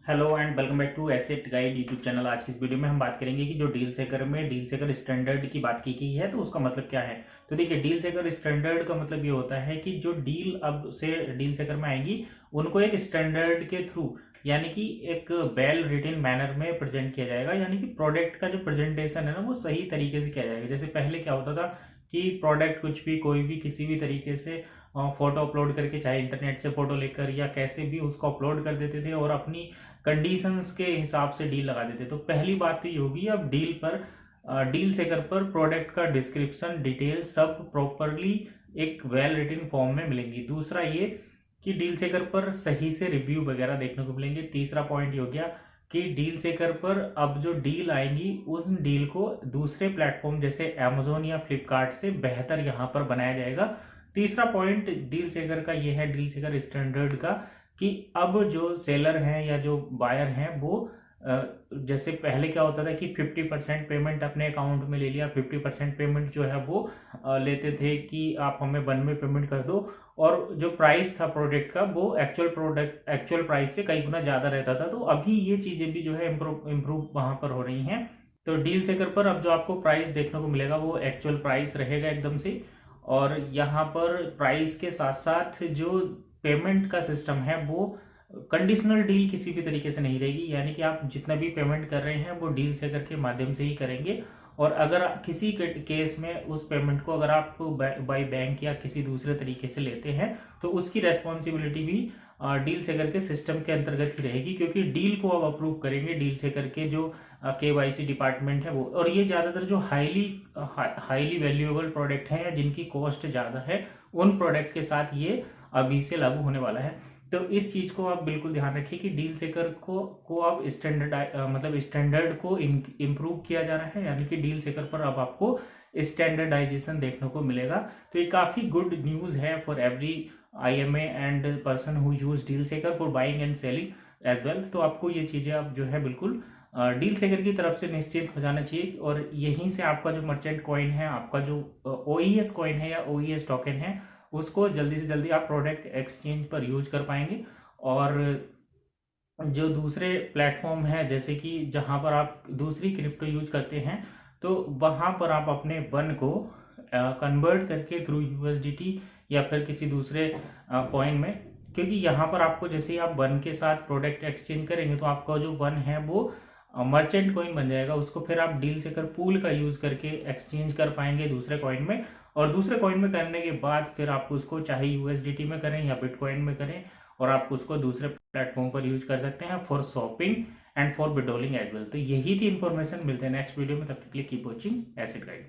Hello and welcome back to Asset Guide YouTube channel. आज की इस वीडियो में हम बात करेंगे कि जो डील सेकर में डील सेकर स्टैंडर्ड की बात की गई है तो उसका मतलब क्या है। तो देखिए, डील सेकर स्टैंडर्ड का मतलब ये होता है कि जो डील अब से डील सेकर में आएगी उनको एक स्टैंडर्ड के थ्रू, यानी कि एक वेल रिटन मैनर में प्रेजेंट किया जाएगा। यानी कि प्रोडक्ट का जो प्रेजेंटेशन है ना वो सही तरीके से किया जाएगा। जैसे पहले क्या होता था कि प्रोडक्ट कुछ भी कोई भी किसी भी तरीके से फोटो अपलोड करके, चाहे इंटरनेट से फोटो लेकर या कैसे भी उसको अपलोड कर देते थे और अपनी कंडीशंस के हिसाब से डील लगा देते। तो पहली बात तो ये होगी, अब डील पर डील सेकर पर प्रोडक्ट का डिस्क्रिप्शन डिटेल सब प्रॉपरली एक वेल रिटन फॉर्म में मिलेंगी। दूसरा ये कि डील सेकर पर सही से रिव्यू वगैरह देखने को मिलेंगे। तीसरा पॉइंट ये हो गया कि डील सेकर पर अब जो डील आएंगी उस डील को दूसरे प्लेटफॉर्म जैसे अमेजोन या फ्लिपकार्ट से बेहतर यहाँ पर बनाया जाएगा। तीसरा पॉइंट डील सेकर का ये है, डील सेकर स्टैंडर्ड का, कि अब जो सेलर हैं या जो बायर हैं वो जैसे पहले क्या होता था कि 50% पेमेंट अपने अकाउंट में ले लिया, 50% पेमेंट जो है वो लेते थे कि आप हमें वन में पेमेंट कर दो, और जो प्राइस था प्रोडक्ट का वो एक्चुअल प्राइस से कई गुना ज्यादा रहता था। तो अभी ये चीजें भी जो है इम्प्रूव वहां पर हो रही हैं। तो डील सेकर पर अब जो आपको प्राइस देखने को मिलेगा वो एक्चुअल प्राइस रहेगा एकदम से। और यहाँ पर प्राइस के साथ साथ जो पेमेंट का सिस्टम है वो कंडीशनल डील किसी भी तरीके से नहीं रहेगी। यानी कि आप जितना भी पेमेंट कर रहे हैं वो डील सेकर के माध्यम से ही करेंगे। और अगर किसी केस में उस पेमेंट को अगर आप बाय बैंक या किसी दूसरे तरीके से लेते हैं तो उसकी रेस्पॉन्सिबिलिटी भी डील सेकर के सिस्टम के अंतर्गत ही रहेगी, क्योंकि डील को अब अप्रूव करेंगे डील सेकर के जो KYC डिपार्टमेंट है वो। और ये ज्यादातर जो हाईली वैल्यूएबल प्रोडक्ट हैं या जिनकी कॉस्ट ज्यादा है उन प्रोडक्ट के साथ ये अभी से लागू होने वाला है। तो इस चीज को आप बिल्कुल ध्यान रखिए कि डील सेकर को अब स्टैंडर्ड को इम्प्रूव किया जा रहा है। यानी कि डील सेकर पर अब आपको स्टैंडर्डाइजेशन देखने को मिलेगा। तो ये काफी गुड न्यूज है for every IMA and person who use deal seeker for buying and selling as well. तो आपको ये चीजें अब जो है बिल्कुल डील सेकर की तरफ से निश्चित हो जाना चाहिए। और यहीं से आपका जो मर्चेंट कॉइन है, आपका जो OES कॉइन है या OES टोकन है, उसको जल्दी से जल्दी आप प्रोडक्ट एक्सचेंज पर यूज कर पाएंगे। और जो दूसरे प्लेटफॉर्म है जैसे कि जहां पर आप दूसरी क्रिप्टो यूज करते हैं तो वहां पर आप अपने वन को कन्वर्ट करके थ्रू USDT या फिर किसी दूसरे कॉइन में, क्योंकि यहाँ पर आपको जैसे ही आप वन के साथ प्रोडक्ट एक्सचेंज करेंगे तो आपका जो वन है वो मर्चेंट कॉइन बन जाएगा। उसको फिर आप डील सेकर पूल का यूज करके एक्सचेंज कर पाएंगे दूसरे कॉइन में। और दूसरे कॉइन में करने के बाद फिर आप उसको चाहे USDT में करें या बिटकॉइन में करें, और आप उसको दूसरे प्लेटफॉर्म पर यूज कर सकते हैं for shopping and for withdrawing as well. तो यही थी इन्फॉर्मेशन। मिलते हैं नेक्स्ट वीडियो में, तब तक के लिए कीप वॉचिंग एसेट गाइड।